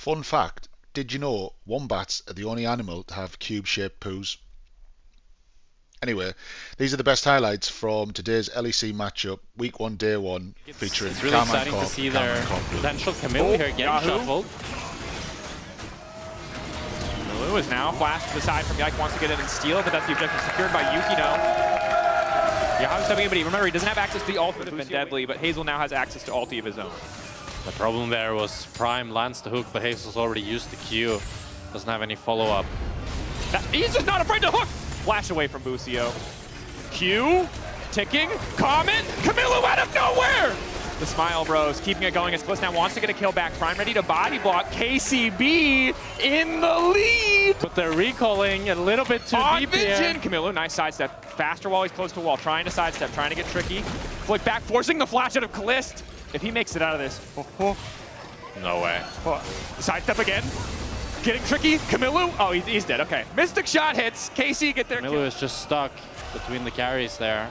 Fun fact, did you know wombats are the only animal to have cube-shaped poos? Anyway, these are the best highlights from today's LEC matchup, week 1, day 1, featuring It's really Karmine exciting Corp, to see their potential Camille here getting shuffled. Camille is now flashed to the side from Yike, wants to get in and steal it, but that's the objective secured by Yukino. Yahoo's stepping in, but remember, he doesn't have access to the ult, would have been deadly, but Hazel now has access to ulti of his own. The problem there was Prime lands the hook, but Hazel's already used the Q. Doesn't have any follow-up. He's just not afraid to hook! Flash away from Busio. Q, ticking, Comet, Camilo out of nowhere! The Smile Bros keeping it going as Bliss now wants to get a kill back. Prime ready to body block. KCB in the lead! But they're recalling a little bit too deep here. Camilo, nice sidestep. Faster while he's close to the wall. Trying to sidestep, trying to get tricky. Flick back, forcing the flash out of Kalist. If he makes it out of this. No way. Sidestep again. Getting tricky. Camilo. Oh, he's dead. Okay. Mystic shot hits. KC get there. Camilo is just stuck between the carries there.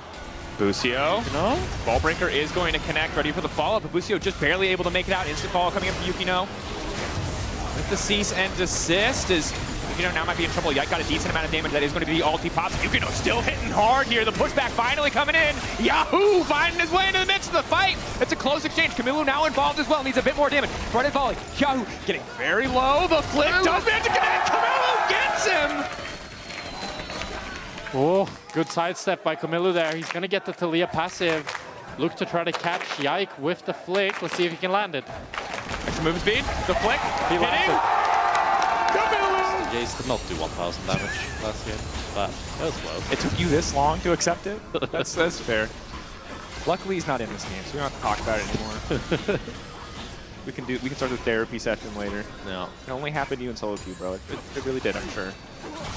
Busio. No? Ballbreaker is going to connect. Ready for the follow-up. But Busio just barely able to make it out. Instant follow coming up from Yukino. With the cease and desist is Yukino now might be in trouble. Yike got a decent amount of damage. That is going to be the ulti pops. Yukino still hitting hard here. The pushback finally coming in. Yahoo finding his way into the midst of the fight. It's a close exchange. Camilo now involved as well. Needs a bit more damage. Fronted volley. Yahoo getting very low. The flick does manage to connect. Camilo gets him. Oh, good sidestep by Camilo there. He's going to get the Talia passive. Look to try to catch Yike with the flick. Let's see if he can land it. Extra movement speed. The flick. He lands it. Camilo. Jace did not do 1,000 damage last game, but that was low. It took you this long to accept it? That's fair. Luckily, he's not in this game, so we don't have to talk about it anymore. we can start the therapy session later. No. It only happened to you in solo queue, bro. It really did, I'm sure.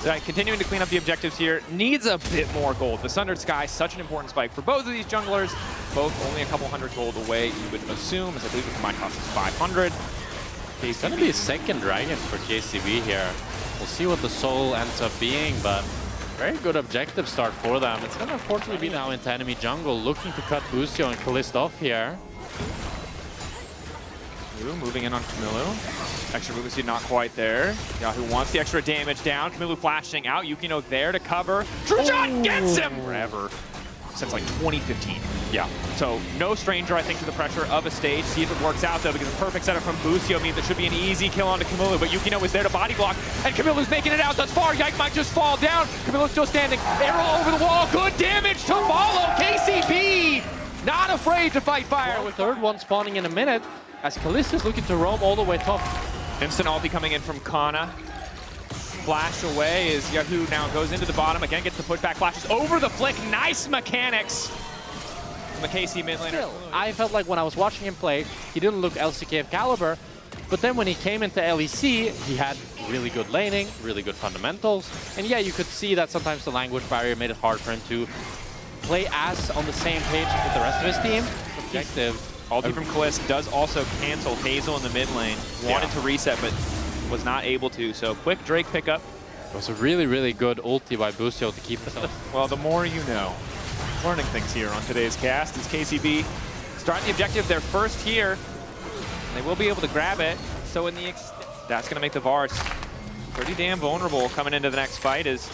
Right, continuing to clean up the objectives here. Needs a bit more gold. The Sundered Sky, such an important spike for both of these junglers. Both only a couple hundred gold away, you would assume, as I believe the combined cost is 500. It's going to be a second dragon for KCB here. We'll see what the soul ends up being, but very good objective start for them. It's going to unfortunately be now into enemy jungle, looking to cut Busio and Kalist off here. Moving in on Camilo. Extra movement speed not quite there. Yahoo wants the extra damage down. Camilo flashing out. Yukino there to cover. True shot gets him! Forever. Since like 2015. Yeah. So no stranger, I think, to the pressure of a stage. See if it works out though, because a perfect setup from Busio means it should be an easy kill onto Camilo. But Yukino is there to body block, and Camilo's making it out thus far. Yike might just fall down. Camilo's still standing. Arrow over the wall. Good damage to follow. KCB not afraid to fight fire. Well, with third one spawning in a minute, as Kalist is looking to roam all the way top. Instant ulti coming in from Kana. Flash away as Yahoo now goes into the bottom. Again, gets the pushback, flashes over the flick. Nice mechanics from the KC mid laner. I felt like when I was watching him play, he didn't look LCK of caliber. But then when he came into LEC, he had really good laning, really good fundamentals. And yeah, you could see that sometimes the language barrier made it hard for him to play as on the same page as with the rest of his team. Objective. Ulti from Kalist does also cancel Hazel in the mid lane. Wanted to reset, but was not able to. So quick Drake pickup. It was a really, really good ulti by Busio to keep this up. Well, the more you know. Learning things here on today's cast is KCB starting the objective. They're first here. They will be able to grab it. So in the that's going to make the Vars pretty damn vulnerable coming into the next fight as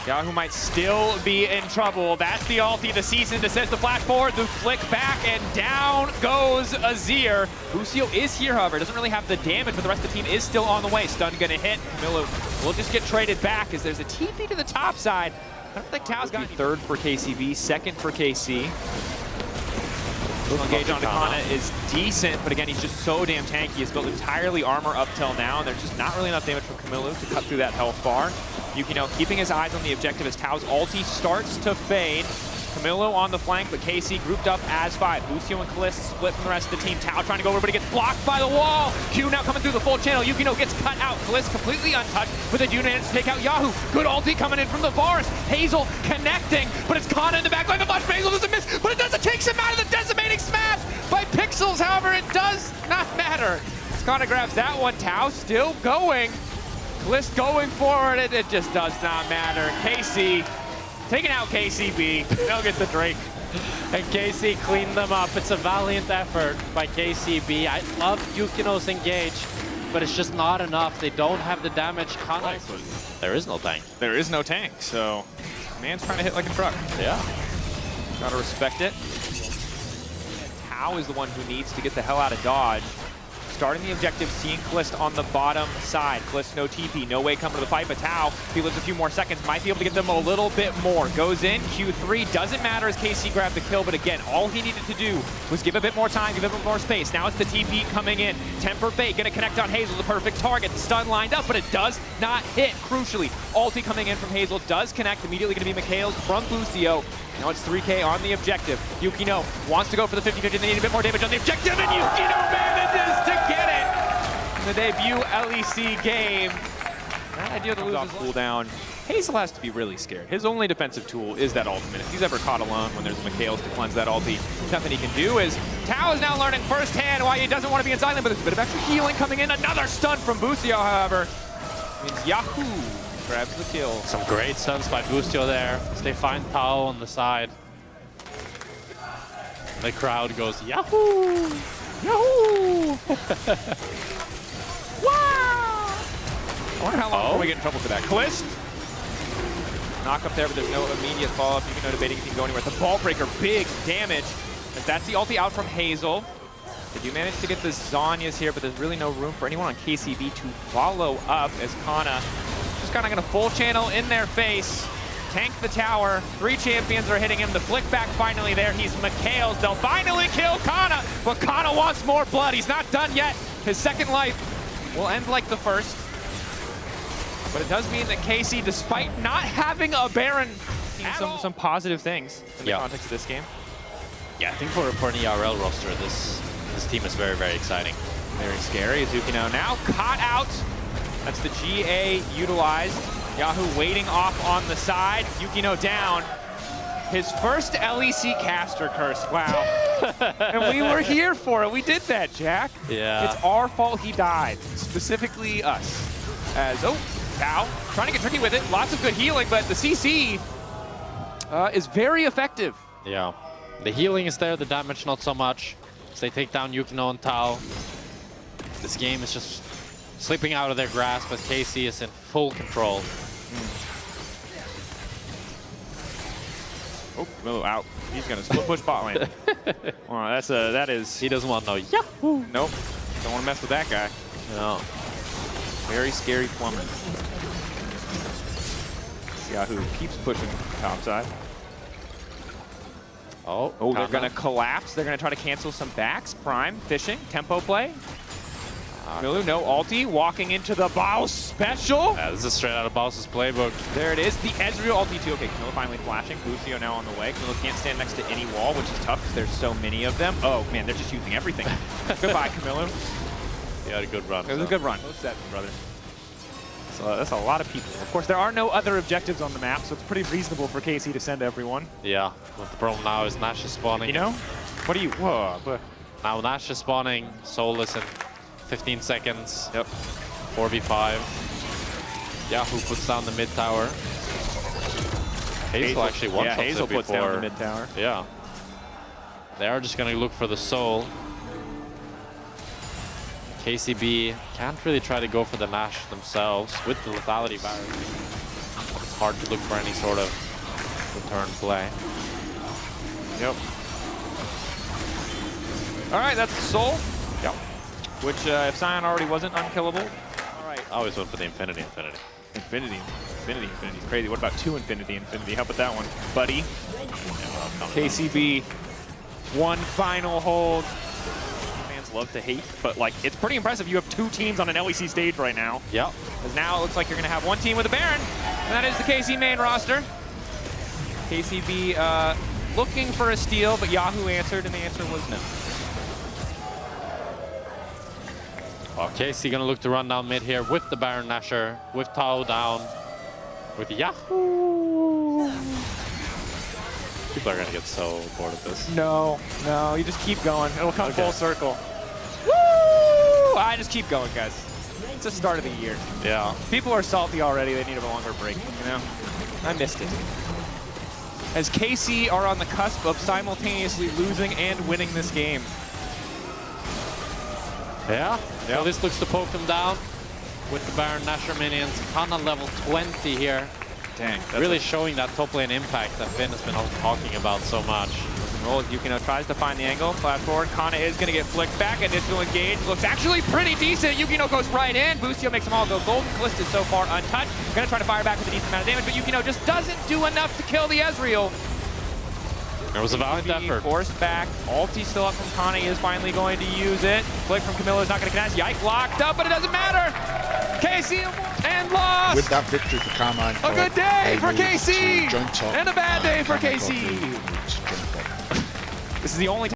Yahoo might still be in trouble. That's the ulti, the cease and desist, the flash forward, the flick back, and down goes Azir. Busio is here, however, doesn't really have the damage, but the rest of the team is still on the way. Stun gonna hit. Camilo will just get traded back as there's a TP to the top side. I don't think Tao's got third for KCB, second for KC. Engage on Kana is decent, but again, he's just so damn tanky. He's built entirely armor up till now, and there's just not really enough damage from Camilo to cut through that health bar. Yukino keeping his eyes on the objective as Tao's ulti starts to fade. Camilo on the flank, but KC grouped up as 5. Busio and Kalist split from the rest of the team. Tao trying to go over, but he gets blocked by the wall. Q now coming through the full channel. Yukino gets cut out. Kalist completely untouched, but they do manage to take out Yahoo. Good ulti coming in from the Vars. Hazel connecting, but it's Kana in the back line. The flash Hazel doesn't miss, but it doesn't take him out of the decimating smash by Pixels. However, it does not matter. Kana grabs that one. Tao still going. Kalist going forward, it just does not matter. KC taking out KCB. They'll get the Drake. And KC cleaned them up. It's a valiant effort by KCB. I love Yukino's engage. but it's just not enough. They don't have the damage. Kaza, there is no tank. There is no tank, so man's trying to hit like a truck. Yeah. Gotta respect it. Tao is the one who needs to get the hell out of dodge. Starting the objective, seeing Kalist on the bottom side. Kalist no TP, no way coming to the fight, but Tao, if he lives a few more seconds, might be able to get them a little bit more. Goes in, Q3, doesn't matter as KC grabbed the kill, but again, all he needed to do was give a bit more time, give a bit more space. Now it's the TP coming in. Temper Fate, gonna connect on Hazel, the perfect target. The stun lined up, but it does not hit. Crucially, ulti coming in from Hazel does connect, immediately gonna be Mikhail's from Lucio. Now it's 3K on the objective. Yukino wants to go for the 50-50, they need a bit more damage on the objective, and Yukino manages to get it! In the debut LEC game. Not ideal to lose off cooldown. Hazel has to be really scared. His only defensive tool is that ultimate. If he's ever caught alone when there's a Mikhail's to cleanse that ulti, nothing he can do. Is Tao is now learning firsthand why he doesn't want to be in silent, but there's a bit of extra healing coming in. Another stun from Bucio, however. Means Yahoo grabs the kill. Some great stuns by Bucio there. As they find Tao on the side. The crowd goes, Yahoo! Yahoo! Wow! I wonder how long before we get in trouble for that. Kalist. Knock up there, but there's no immediate follow-up. You can no debating if he can go anywhere. The ball breaker, big damage. As that's the ulti out from Hazel. They do manage to get the Zhonya's here, but there's really no room for anyone on KCB to follow up as Kana just kind of going to full channel in their face. Tank the tower. 3 champions are hitting him. The flick back finally there. He's Mikhail's. They'll finally kill Kana, but Kana wants more blood. He's not done yet. His second life will end like the first. But it does mean that KC, despite not having a Baron, some positive things in the context of this game. Yeah, I think for an ERL roster, this team is very, very exciting. Very scary. Yukino now caught out. That's the GA utilized. Yahoo waiting off on the side. Yukino down. His first LEC caster curse. Wow. And we were here for it. We did that, Jack. Yeah. It's our fault he died. Specifically us. As, Tao trying to get tricky with it. Lots of good healing, but the CC is very effective. Yeah. The healing is there, the damage not so much. So they take down Yukino and Tao. This game is just slipping out of their grasp, but KC is in full control. Oh, Milo out. He's gonna split push bot lane. Oh, that is. He doesn't want no Yahoo. Nope. Don't want to mess with that guy. No. Very scary plumber. Yahoo keeps pushing top side. Oh, they're gonna collapse. They're gonna try to cancel some backs. Prime, fishing, tempo play. Milu, no ulti, walking into the Baus special. Yeah, this is straight out of Baus's playbook. There it is, the Ezreal ulti too. Okay, Camilla finally flashing. Lucio now on the way. Camilla can't stand next to any wall, which is tough because there's so many of them. Oh man, they're just using everything. Goodbye, Camilla. He had a good run. It was a good run. Brother. So that's a lot of people. Of course, there are no other objectives on the map, so it's pretty reasonable for KC to send everyone. Yeah, but the problem now is Nash is spawning. You know? What do you... Whoa. Now Nash is spawning, Soulless in 15 seconds. Yep. 4v5. Yahoo puts down the mid tower. Hazel actually one-shots it Hazel before. puts down the mid tower. Yeah. They are just going to look for the soul. KCB can't really try to go for the Nash themselves with the lethality barrier. It's hard to look for any sort of return play. Yep. All right, that's the soul. Yep. Which, if Sion already wasn't unkillable. All right. I always went for the Infinity. Infinity. Crazy. What about 2 Infinity? How about that one, buddy? KCB, one final hold. Fans love to hate, but like it's pretty impressive. You have 2 teams on an LEC stage right now. Yep. Because now it looks like you're going to have 1 team with a Baron, and that is the KC main roster. KCB looking for a steal, but Yahoo answered, and the answer was no. KC gonna look to run down mid here with the Baron Nasher, with Tao down, with Yahoo. People are gonna get so bored of this. No, you just keep going. It'll come full circle. Woo! I just keep going, guys. It's the start of the year. Yeah. People are salty already. They need a longer break, you know? I missed it. As KC are on the cusp of simultaneously losing and winning this game. Yeah, so this looks to poke them down with the Baron Nashor minions. Kana level 20 here. Dang. Really showing that top lane impact that Finn has been talking about so much. Roll, Yukino tries to find the angle, flat forward. Kana is going to get flicked back. Initial engage looks actually pretty decent. Yukino goes right in. Boostio makes them all go golden. Callista's so far untouched. Going to try to fire back with a decent amount of damage, but Yukino just doesn't do enough to kill the Ezreal. There was a valiant effort. Forced back. Ulti still up from Kana. He is finally going to use it. Flick from Camilo is not going to connect. Yike locked up, but it doesn't matter. KC and lost. With that victory for Karmine Corp, a good day for they move KC to joint top, and a bad day for Karmine KC. Corp moves to joint bottom. This is the only